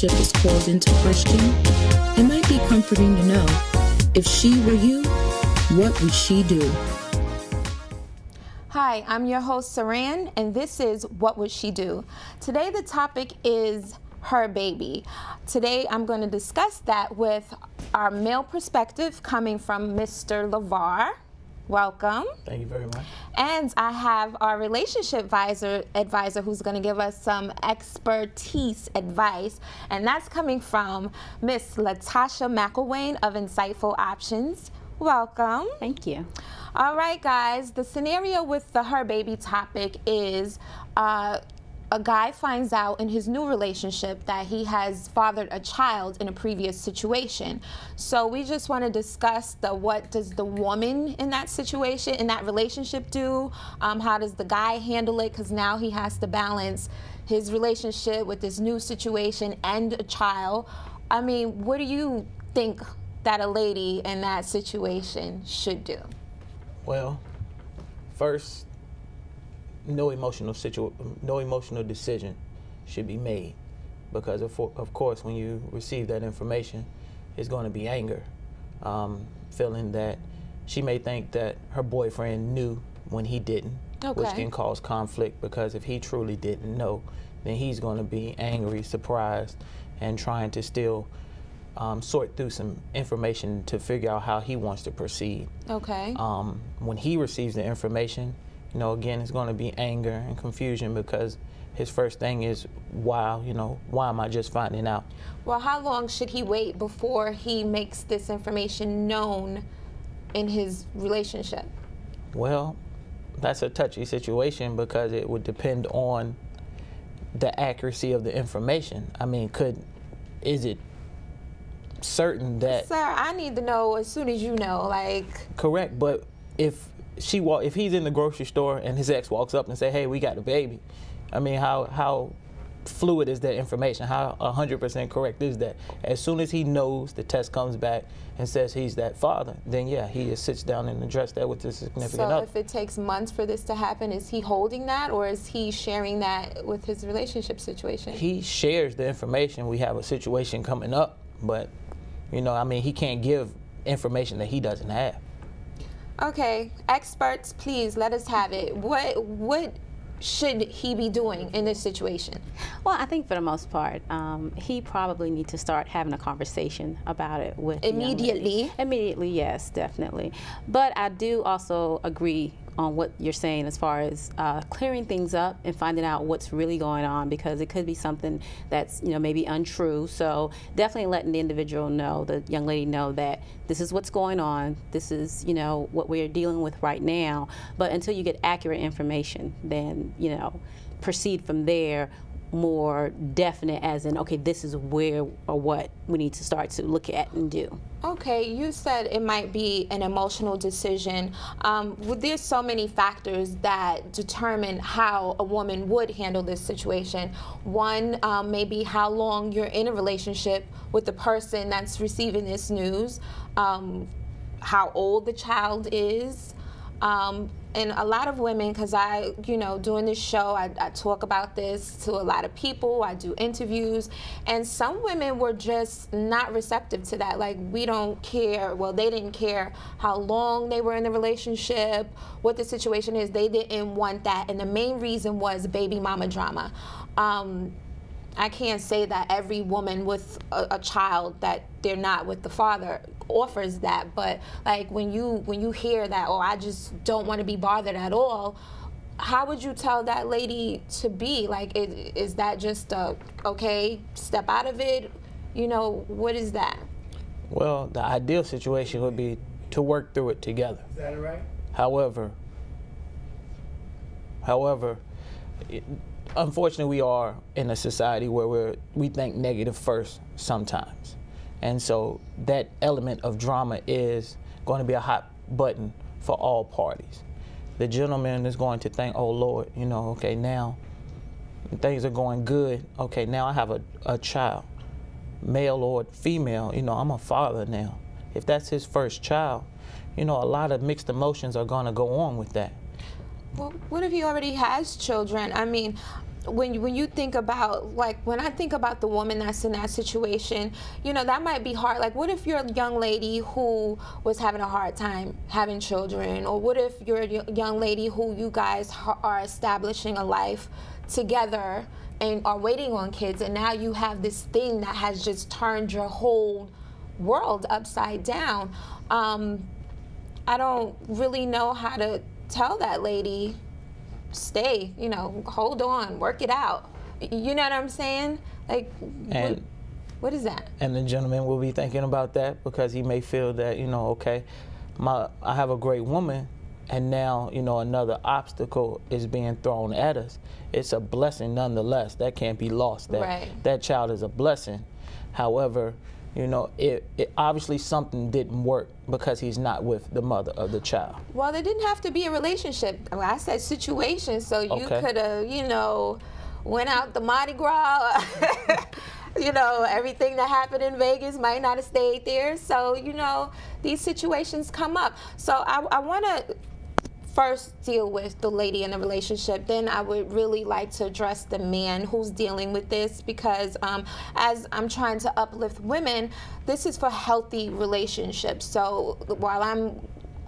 relationship is called into question, it might be comforting to know, if she were you, what would she do? Hi, I'm your host Saran, and this is What Would She Do? Today the topic is her baby. Today I'm going to discuss that with our male perspective coming from Mr. LaVaar. Welcome. Thank you very much. And I have our relationship advisor who's going to give us some expertise advice, and that's coming from Miss LaTasha McIlwaine of Insightful Options. Welcome. Thank you. All right, guys, the scenario with the her baby topic is a guy finds out in his new relationship that he has fathered a child in a previous situation. So we just want to discuss what does the woman in that situation, in that relationship do? How does the guy handle it? Because now he has to balance his relationship with this new situation and a child. I mean, what do you think that a lady in that situation should do? Well, first, no emotional decision should be made, because of course when you receive that information, it's going to be anger, feeling that she may think that her boyfriend knew when he didn't, which can cause conflict, because if he truly didn't know, then he's going to be angry, surprised, and trying to still sort through some information to figure out how he wants to proceed. Okay. When he receives the information, you know, again, it's going to be anger and confusion, because his first thing is, why am I just finding out? Well, how long should he wait before he makes this information known in his relationship? Well, that's a touchy situation, because it would depend on the accuracy of the information. I mean, is it certain that... Sir, I need to know as soon as you know, like... Correct, but if he's in the grocery store and his ex walks up and say, hey, we got a baby, I mean, how fluid is that information? How 100% correct is that? As soon as he knows, the test comes back and says he's that father, then yeah, he just sits down and addresses that with his significant other. So if it takes months for this to happen, is he holding that, or is he sharing that with his relationship situation? He shares the information. We have a situation coming up, but, you know, I mean, he can't give information that he doesn't have. Okay, experts, please let us have it. What should he be doing in this situation? Well, I think for the most part, he probably needs to start having a conversation about it with immediately. Immediately, yes, definitely. But I do also agree on what you're saying as far as clearing things up and finding out what's really going on, because it could be something that's, you know, maybe untrue. So definitely letting the individual know, the young lady know, that this is what's going on, this is, you know, what we're dealing with right now. But until you get accurate information, then, you know, proceed from there, more definite as in, okay, this is where or what we need to start to look at and do. Okay, you said it might be an emotional decision. There's so many factors that determine how a woman would handle this situation. One, maybe how long you're in a relationship with the person that's receiving this news, how old the child is. And a lot of women, because doing this show, I talk about this to a lot of people, I do interviews, and some women were just not receptive to that. Like, we don't care, well, they didn't care how long they were in the relationship, what the situation is, they didn't want that, and the main reason was baby mama drama. I can't say that every woman with a child that they're not with the father offers that, but like when you hear that, oh, I just don't want to be bothered at all, how would you tell that lady to be? Like, is that just okay, step out of it? You know, what is that? Well, the ideal situation would be to work through it together. Is that right? However, unfortunately, we are in a society where we think negative first sometimes. And so that element of drama is going to be a hot button for all parties. The gentleman is going to think, oh, Lord, you know, okay, now things are going good. Okay, now I have a child, male or female, you know, I'm a father now. If that's his first child, you know, a lot of mixed emotions are going to go on with that. Well, what if he already has children? I mean, when you think about, like, when I think about the woman that's in that situation, you know, that might be hard. Like, what if you're a young lady who was having a hard time having children, or what if you're a young lady who you guys are establishing a life together and are waiting on kids, and now you have this thing that has just turned your whole world upside down. I don't really know how to tell that lady, stay, you know, hold on, work it out. You know what I'm saying? Like, and what is that? And the gentleman will be thinking about that, because he may feel that, you know, okay, I have a great woman, and now, you know, another obstacle is being thrown at us. It's a blessing nonetheless. That can't be lost. That child is a blessing. However, you know, it obviously something didn't work because he's not with the mother of the child. Well, there didn't have to be a relationship. I said situation, so you could have, you know, went out the Mardi Gras. You know, everything that happened in Vegas might not have stayed there. So, you know, these situations come up. So I want to first deal with the lady in the relationship. Then I would really like to address the man who's dealing with this, because as I'm trying to uplift women, this is for healthy relationships. So while I'm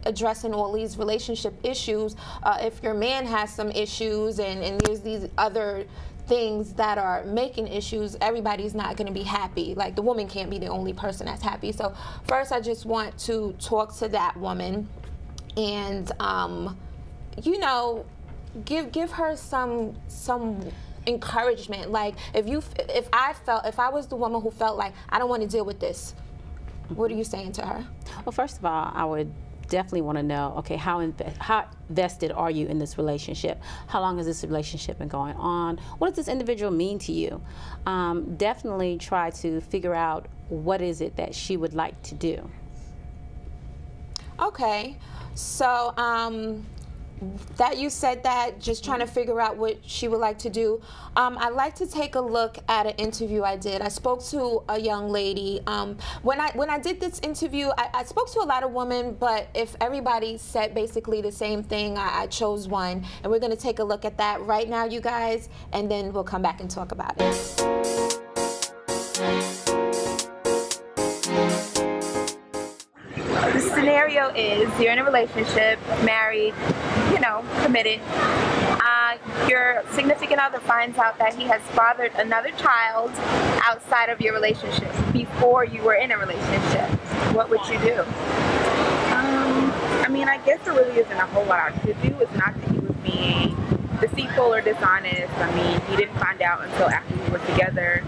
addressing all these relationship issues, if your man has some issues and there's these other things that are making issues, everybody's not going to be happy. Like, the woman can't be the only person that's happy. So first, I just want to talk to that woman and you know, give her some encouragement. Like, if I was the woman who felt like I don't want to deal with this, what are you saying to her? Well, first of all, I would definitely want to know, okay, how invested are you in this relationship? How long has this relationship been going on? What does this individual mean to you? Definitely try to figure out what is it that she would like to do. Okay, so that you said that, just trying to figure out what she would like to do. I'd like to take a look at an interview I did. I spoke to a young lady. When I did this interview, I spoke to a lot of women, but if everybody said basically the same thing, I chose one. And we're going to take a look at that right now, you guys, and then we'll come back and talk about it. The scenario is you're in a relationship, married, you know, committed. Your significant other finds out that he has fathered another child outside of your relationship before you were in a relationship. What would you do? I mean, I guess there really isn't a whole lot I could do. It's not that he was being deceitful or dishonest. I mean, he didn't find out until after we were together.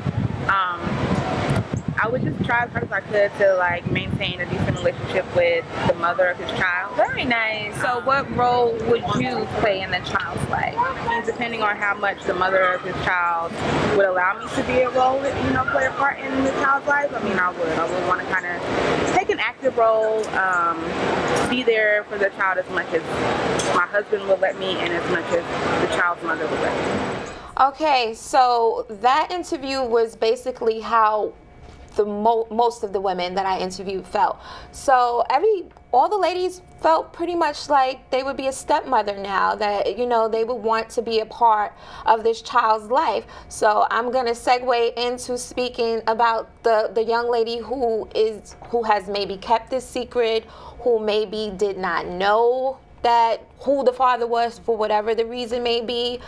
I would just try as hard as I could to, like, maintain a decent relationship with the mother of his child. Very nice. So what role would you play in the child's life? I mean, depending on how much the mother of his child would allow me to be a role, you know, play a part in the child's life, I mean, I would want to kind of take an active role, be there for the child as much as my husband would let me and as much as the child's mother would let me. Okay, so that interview was basically how most of the women that I interviewed felt. So all the ladies felt pretty much like they would be a stepmother now, that, you know, they would want to be a part of this child's life. So I'm going to segue into speaking about the young lady who has maybe kept this secret, who maybe did not know who the father was for whatever the reason may be.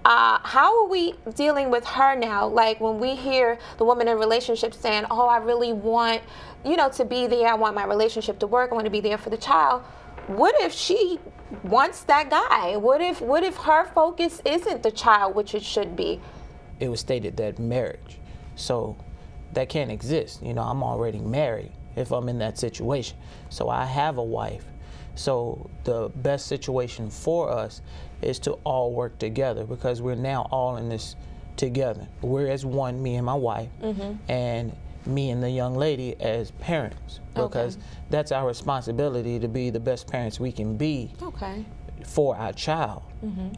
How are we dealing with her now? Like, when we hear the woman in relationships saying, oh, I really want, you know, to be there. I want my relationship to work. I want to be there for the child. What if she wants that guy? What if her focus isn't the child, which it should be? It was stated that marriage. So that can't exist. You know, I'm already married if I'm in that situation. So I have a wife. So the best situation for us is to all work together, because we're now all in this together. We're as one, me and my wife, and me and the young lady as parents, because that's our responsibility, to be the best parents we can be for our child.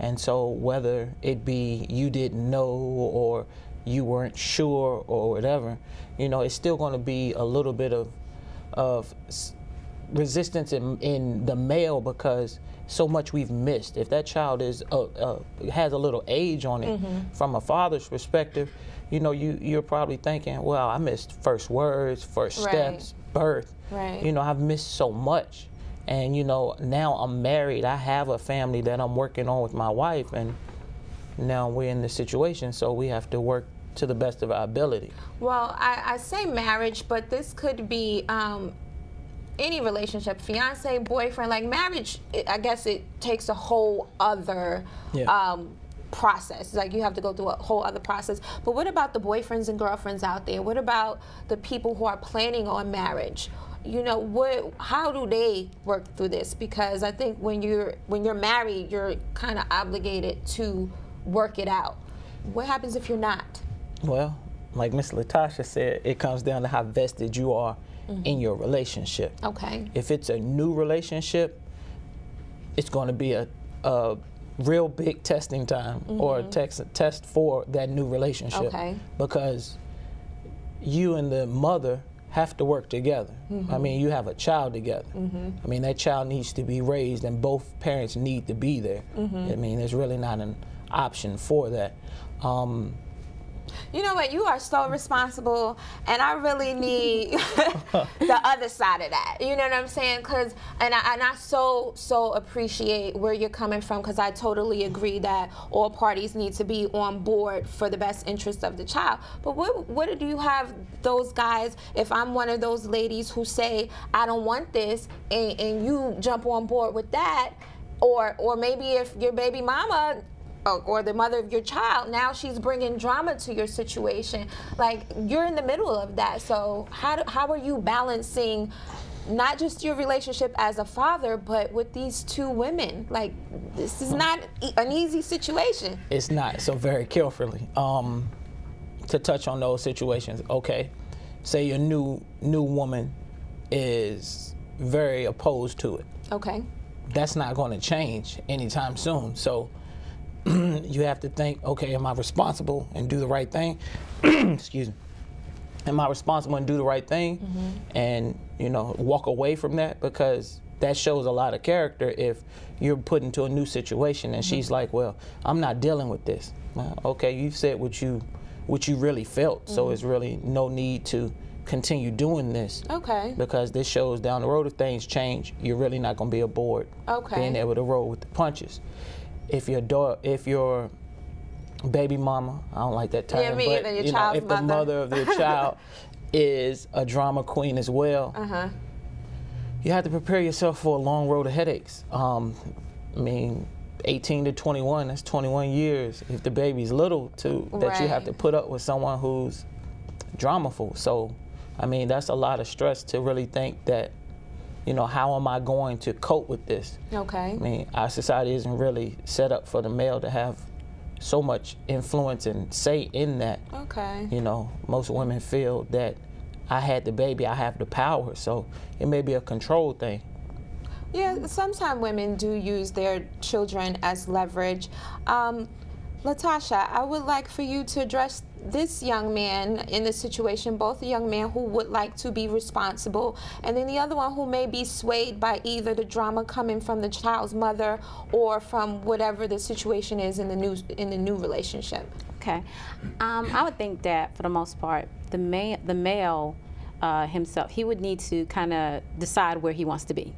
And so whether it be you didn't know or you weren't sure or whatever, you know, it's still going to be a little bit of resistance in the male because so much we've missed. If that child is has a little age on it, from a father's perspective, you know, you're probably thinking, well, I missed first words, first steps, birth. Right. You know, I've missed so much. And, you know, now I'm married. I have a family that I'm working on with my wife. And now we're in this situation, so we have to work to the best of our ability. Well, I say marriage, but this could be any relationship, fiance, boyfriend. Like marriage, I guess it takes a whole other process. Like you have to go through a whole other process. But what about the boyfriends and girlfriends out there? What about the people who are planning on marriage? You know, how do they work through this? Because I think when you're married, you're kind of obligated to work it out. What happens if you're not? Well, like Miss LaTasha said, it comes down to how vested you are in your relationship. Okay. If it's a new relationship, it's going to be a real big testing time or a test for that new relationship. Okay. Because you and the mother have to work together. I mean, you have a child together. I mean, that child needs to be raised and both parents need to be there. I mean, there's really not an option for that. You know what? You are so responsible, and I really need the other side of that. You know what I'm saying? And I so appreciate where you're coming from, because I totally agree that all parties need to be on board for the best interest of the child. But what do you have those guys, if I'm one of those ladies who say, I don't want this, and you jump on board with that, or maybe if your baby mama or the mother of your child, now she's bringing drama to your situation. Like, you're in the middle of that. So how are you balancing not just your relationship as a father, but with these two women? Like, this is not an easy situation. It's not. So very carefully. To touch on those situations, okay, say your new woman is very opposed to it. Okay. That's not going to change anytime soon. So you have to think, okay, am I responsible and do the right thing? Excuse me. Am I responsible and do the right thing? And, you know, walk away from that, because that shows a lot of character if you're put into a new situation and she's like, well, I'm not dealing with this. Well, okay, you've said what you really felt, so it's really no need to continue doing this. Okay. Because this shows down the road, if things change, you're really not going to be aboard being able to roll with the punches. If your baby mama, I don't like that term, yeah, me, but you know, if the mother of your child is a drama queen as well, you have to prepare yourself for a long road of headaches. I mean, 18 to 21, that's 21 years. If the baby's little, too, that you have to put up with someone who's dramaful. So, I mean, that's a lot of stress to really think that, you know, how am I going to cope with this? Okay. I mean, our society isn't really set up for the male to have so much influence and say in that. Okay. You know, most women feel that I had the baby, I have the power, so it may be a control thing. Yeah, sometimes women do use their children as leverage. LaTasha, I would like for you to address this young man in the situation, both the young man who would like to be responsible, and then the other one who may be swayed by either the drama coming from the child's mother or from whatever the situation is in the new relationship. Okay, I would think that for the most part, the male himself, he would need to kind of decide where he wants to be.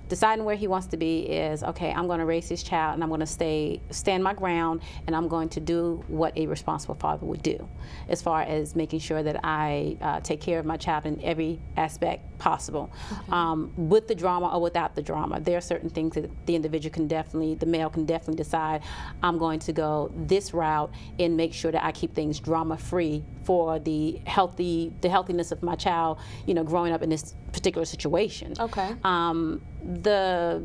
Deciding where he wants to be is, okay, I'm going to raise this child and I'm going to stand my ground, and I'm going to do what a responsible father would do, as far as making sure that I take care of my child in every aspect possible. With the drama or without the drama, there are certain things that the individual can definitely, the male can definitely decide, I'm going to go this route and make sure that I keep things drama-free for the healthiness of my child, you know, growing up in this particular situation. Okay. The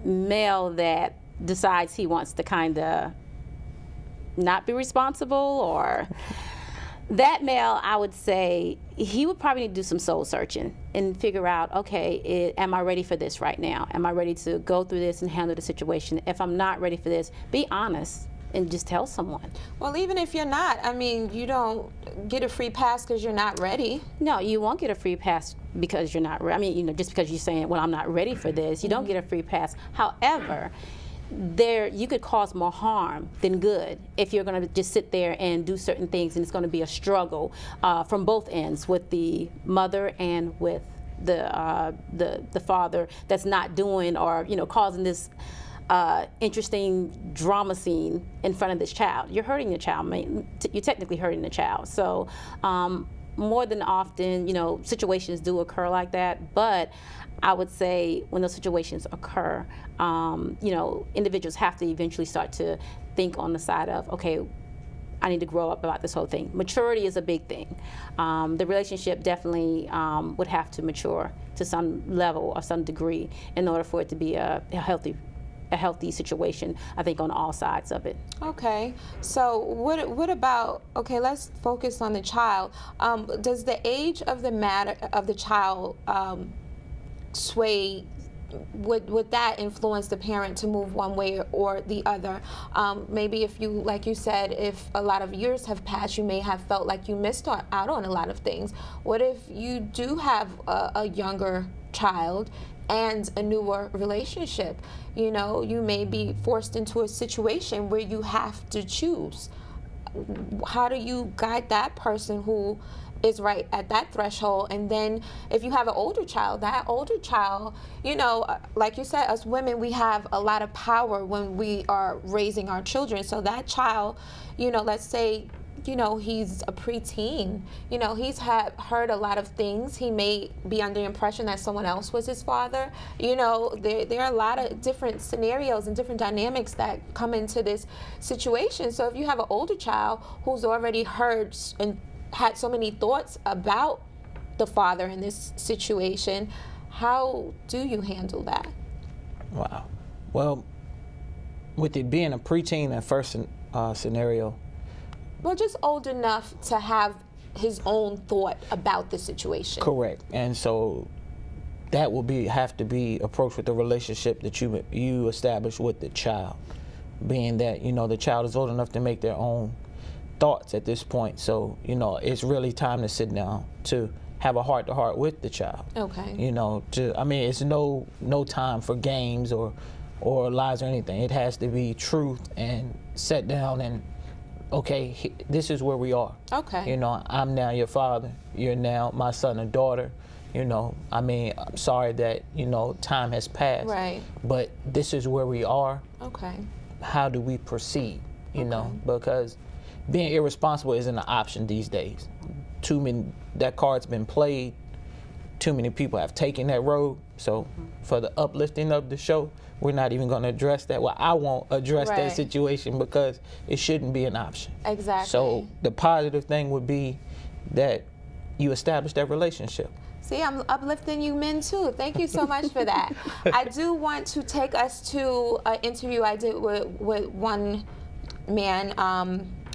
male that decides he wants to kind of not be responsible, or that male, I would say he would probably need to do some soul searching and figure out, okay, am I ready for this right now? Am I ready to go through this and handle the situation? If I'm not ready for this, be honest. and just tell someone. Well, even if you're not, I mean, you don't get a free pass because you're not ready. No, you won't get a free pass because you're not ready. I mean, you know, just because you're saying, well, I'm not ready for this, you don't get a free pass. However, you could cause more harm than good if you're going to just sit there and do certain things, and it's going to be a struggle from both ends, with the mother and with the father that's not doing, or, you know, causing this interesting drama scene in front of this child. You're hurting the child. You're technically hurting the child. So more than often, you know, situations do occur like that, but I would say when those situations occur, you know, individuals have to eventually start to think on the side of, okay, I need to grow up about this whole thing. Maturity is a big thing. The relationship definitely would have to mature to some level or some degree in order for it to be a healthy situation, I think, on all sides of it. Okay, so what about, okay, let's focus on the child. Does the age of the child sway, would that influence the parent to move one way or the other? Maybe if you, like you said, if a lot of years have passed, you may have felt like you missed out on a lot of things. What if you do have a younger child and a newer relationship? You know, you may be forced into a situation where you have to choose. How do you guide that person who is right at that threshold? And then if you have an older child, that older child, you know, like you said, us women, we have a lot of power when we are raising our children. So that child, you know, let's say, you know, he's a preteen, you know, he's heard a lot of things. He may be under the impression that someone else was his father. You know, there are a lot of different scenarios and different dynamics that come into this situation. So if you have an older child who's already heard and had so many thoughts about the father in this situation, how do you handle that? Wow. Well, with it being a preteen, that first scenario, well, just old enough to have his own thought about the situation. Correct. And so that will have to be approached with the relationship that you establish with the child, being that, you know, the child is old enough to make their own thoughts at this point. So, you know, it's really time to sit down to have a heart-to-heart with the child. Okay. You know, I mean, it's no time for games or lies or anything. It has to be truth, and sit down and, okay, this is where we are. Okay. You know, I'm now your father. You're now my son and daughter. You know, I mean, I'm sorry that, you know, time has passed. Right. But this is where we are. Okay. How do we proceed? You know, because being irresponsible isn't an option these days. That card's been played. Too many people have taken that road. So for the uplifting of the show, we're not even going to address that. Well, I won't address that situation because it shouldn't be an option. Exactly. So the positive thing would be that you establish that relationship. See, I'm uplifting you men too. Thank you so much for that. I do want to take us to an interview I did with one man,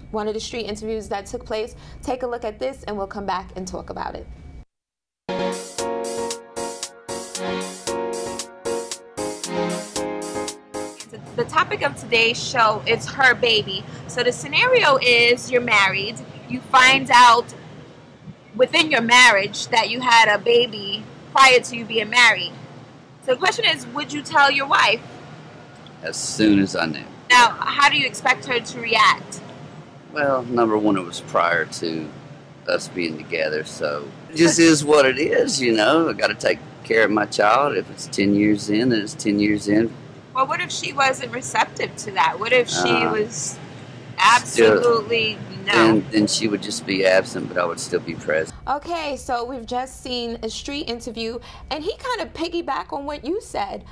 one of the street interviews that took place. Take a look at this and we'll come back and talk about it. The topic of today's show is her baby. So the scenario is you're married. You find out within your marriage that you had a baby prior to you being married. So the question is, would you tell your wife? As soon as I knew. Now, how do you expect her to react? Well, number one, it was prior to us being together, so it just is what it is, you know. I got to take care of my child. If it's 10 years in, then it's 10 years in. Well, what if she wasn't receptive to that? What if she was absolutely no? Then she would just be absent, but I would still be present. Okay, so we've just seen a street interview, and he kind of piggybacked on what you said.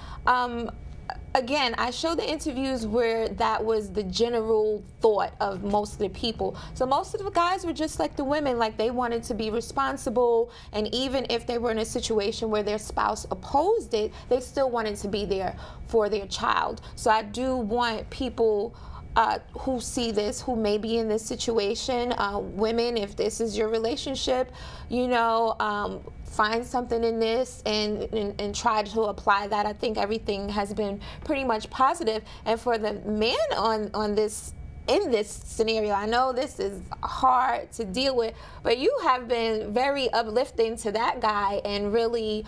Again, I showed the interviews where that was the general thought of most of the people. So most of the guys were just like the women, like they wanted to be responsible, and even if they were in a situation where their spouse opposed it, they still wanted to be there for their child. So I do want people who see this, who may be in this situation, women, if this is your relationship, you know, find something in this and try to apply that. I think everything has been pretty much positive. And for the man on this in this scenario. I know this is hard to deal with, but you have been very uplifting to that guy and really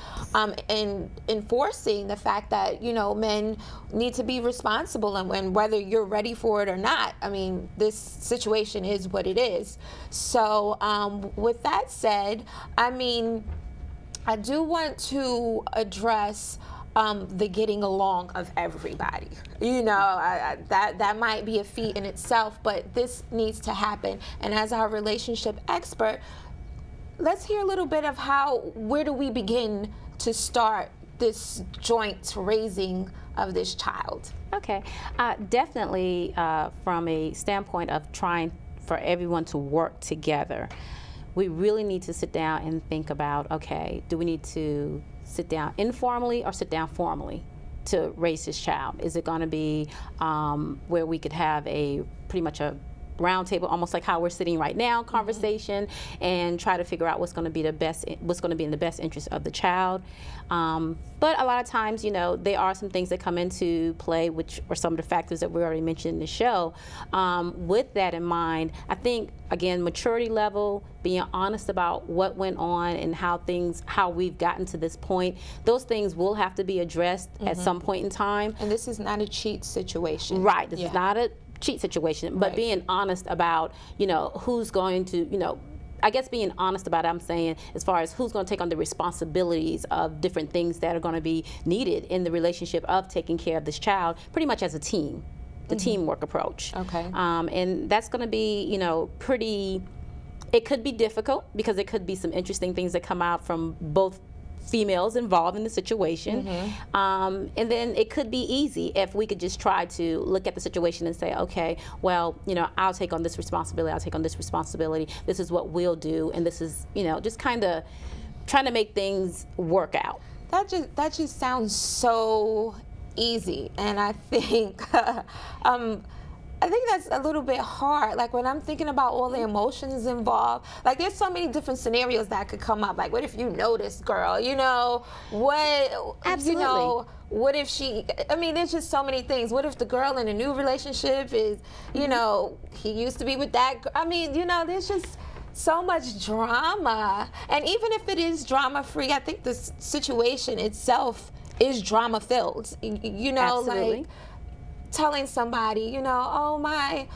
enforcing the fact that, you know, men need to be responsible, and whether you're ready for it or not, I mean, this situation is what it is. So with that said, I mean, I do want to address the getting along of everybody. You know, that might be a feat in itself, but this needs to happen. And as our relationship expert, let's hear a little bit of where do we begin to start this joint raising of this child? Okay, definitely from a standpoint of trying for everyone to work together, we really need to sit down and think about, okay, do we need to sit down informally or sit down formally to raise this child? Is it going to be where we could have pretty much a round table, almost like how we're sitting right now, conversation, and try to figure out what's going to be in the best interest of the child. But a lot of times, you know, there are some things that come into play, which are some of the factors that we already mentioned in the show. With that in mind, I think, again, maturity level, being honest about what went on and how we've gotten to this point, those things will have to be addressed at some point in time. And this is not a cheat situation. Right. This is not a cheat situation, but being honest about, you know, who's going to, you know, I guess being honest about it, I'm saying, as far as who's going to take on the responsibilities of different things that are going to be needed in the relationship of taking care of this child, pretty much as a team, the teamwork approach. Okay. And that's going to be, you know, it could be difficult because it could be some interesting things that come out from both females involved in the situation. And then it could be easy if we could just try to look at the situation and say, okay, well, you know, I'll take on this responsibility, I'll take on this responsibility, this is what we'll do, and this is, you know, just kind of trying to make things work out. That just sounds so easy, and I think I think that's a little bit hard. Like, when I'm thinking about all the emotions involved, like, there's so many different scenarios that could come up. Like, what if you know this girl? You know, Absolutely. You know, what if she, I mean, there's just so many things. What if the girl in a new relationship is, you know, he used to be with that girl? I mean, you know, there's just so much drama. And even if it is drama-free, I think the situation itself is drama-filled. You know, Absolutely. like, telling somebody, you know, oh, my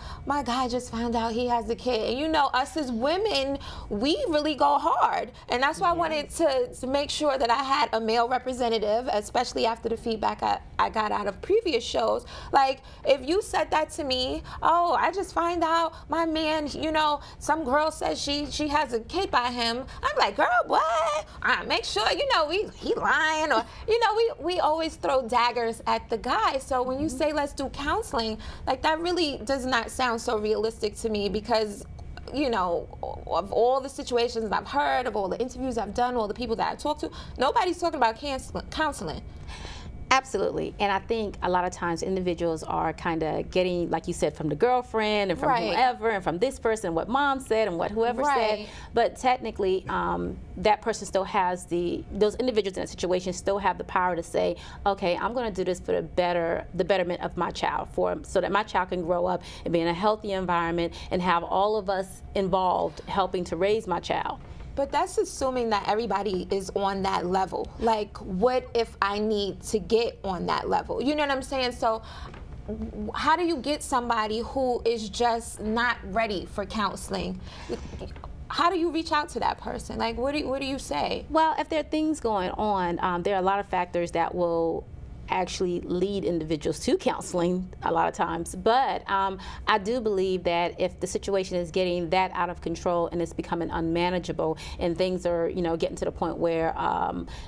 guy just found out he has a kid. And, you know, us as women, we really go hard. And that's why I wanted to make sure that I had a male representative, especially after the feedback I got out of previous shows. Like, if you said that to me, oh, I just find out my man, you know, some girl says she has a kid by him, I'm like, girl, what? Make sure, you know, he lying. Or, you know, we always throw daggers at the guy. So when you say let's do counseling, like, that really does not sound so realistic to me, because, you know, of all the situations I've heard, of all the interviews I've done, all the people that I talked to, nobody's talking about counseling. Absolutely. And I think a lot of times individuals are kind of getting, like you said, from the girlfriend and from whoever and from this person, what mom said and what whoever said. But technically, that person still has those individuals in that situation still have the power to say, okay, I'm going to do this for the betterment of my child, so that my child can grow up and be in a healthy environment and have all of us involved helping to raise my child. But that's assuming that everybody is on that level. Like, what if I need to get on that level? You know what I'm saying? So how do you get somebody who is just not ready for counseling? How do you reach out to that person? Like, what do you say? Well, if there are things going on, there are a lot of factors that will actually lead individuals to counseling a lot of times. But I do believe that if the situation is getting that out of control and it's becoming unmanageable and things are, you know, getting to the point where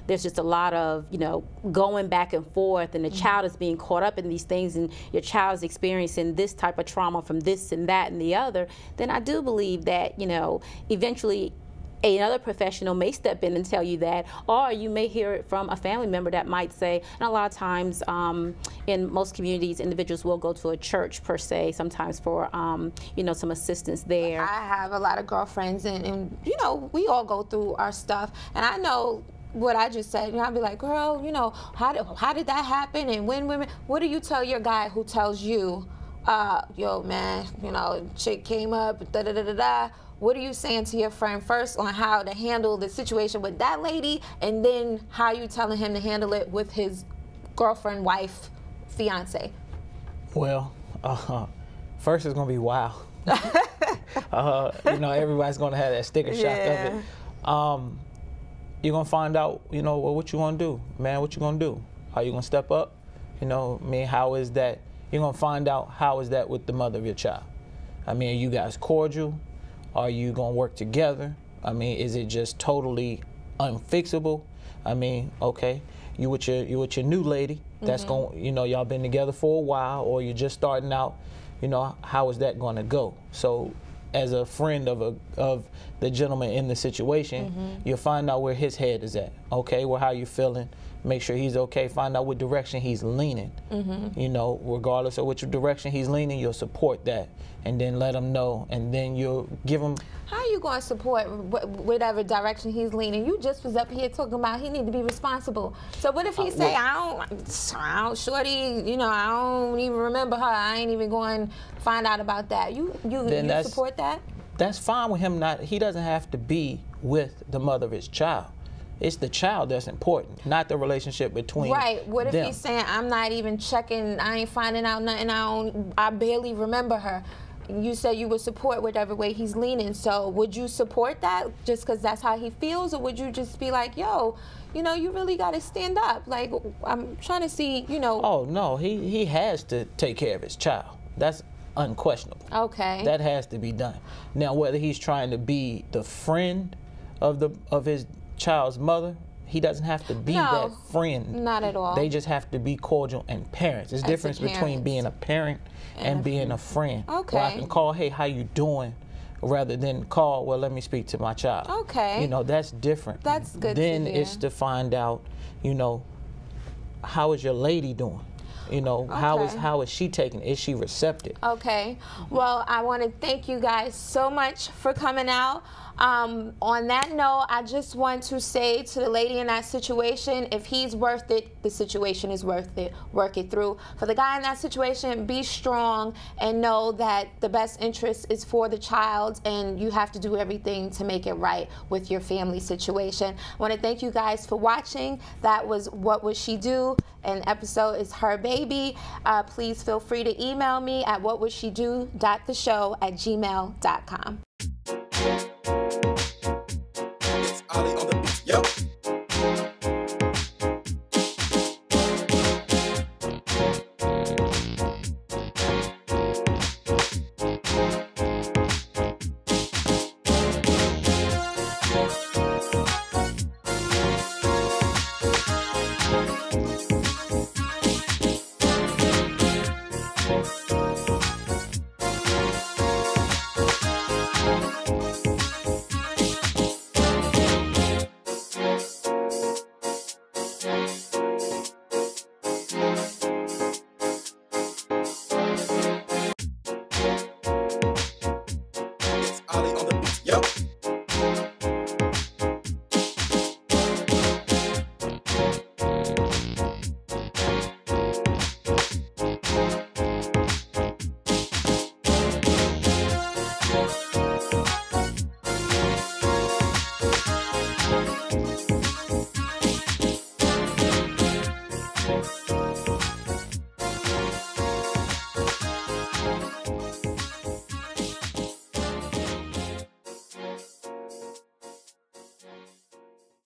there's just a lot of, you know, going back and forth, and the child is being caught up in these things, and your child is experiencing this type of trauma from this and that and the other, then I do believe that, you know, eventually another professional may step in and tell you that, or you may hear it from a family member that might say, and a lot of times in most communities, individuals will go to a church per se, sometimes for, you know, some assistance there. I have a lot of girlfriends, and you know, we all go through our stuff, and I know what I just said, you know, I'd be like, girl, you know, how did that happen? And when women, what do you tell your guy who tells you, yo, man, you know, chick came up, da-da-da-da-da. What are you saying to your friend first on how to handle the situation with that lady, and then how you telling him to handle it with his girlfriend, wife, fiance? Well, first it's gonna be wow. You know, everybody's gonna have that sticker shock of it. You're gonna find out, you know, well, what you gonna do, man. What you gonna do? Are you gonna step up? You know, I mean, how is that? You're gonna find out how is that with the mother of your child. I mean, are you guys cordial? Are you gonna work together? I mean, is it just totally unfixable? I mean, okay, you with your new lady. That's going, you know, y'all been together for a while, or you're just starting out. You know, how is that going to go? So, as a friend of the gentleman in the situation, you'll find out where his head is at. Okay, well, how you feeling? Make sure he's okay. Find out what direction he's leaning. You know, regardless of which direction he's leaning, you'll support that, and then let him know, and then you'll give him. How are you going to support whatever direction he's leaning? You just was up here talking about he need to be responsible. So what if he say, I don't, shorty, you know, I don't even remember her. I ain't even going to find out about that. You support that? That's fine with him. He doesn't have to be with the mother of his child. It's the child that's important, not the relationship between them. Right. What if he's saying, I'm not even checking, I ain't finding out nothing, I barely remember her. You said you would support whatever way he's leaning, so would you support that just because that's how he feels, or would you just be like, yo, you know, you really got to stand up? Like, I'm trying to see, you know. Oh, no, he has to take care of his child. That's unquestionable. Okay. That has to be done. Now, whether he's trying to be the friend of his child's mother, he doesn't have to be that friend. Not at all. They just have to be cordial and parents. There's a difference between being a parent and being a friend. Okay. Where I can call, hey, how you doing? Rather than call, well, let me speak to my child. Okay. You know, that's different. That's good Then to hear. it's to find out, you know, how is your lady doing? You know, how is she taking it? Is she receptive? Okay. Well, I want to thank you guys so much for coming out. On that note, I just want to say to the lady in that situation, if he's worth it, the situation is worth it. Work it through. For the guy in that situation, be strong and know that the best interest is for the child, and you have to do everything to make it right with your family situation. I want to thank you guys for watching. That was What Would She Do? An episode is Her Baby. Please feel free to email me at whatwouldshedo.theshow@gmail.com. Ali on the beat. Yep.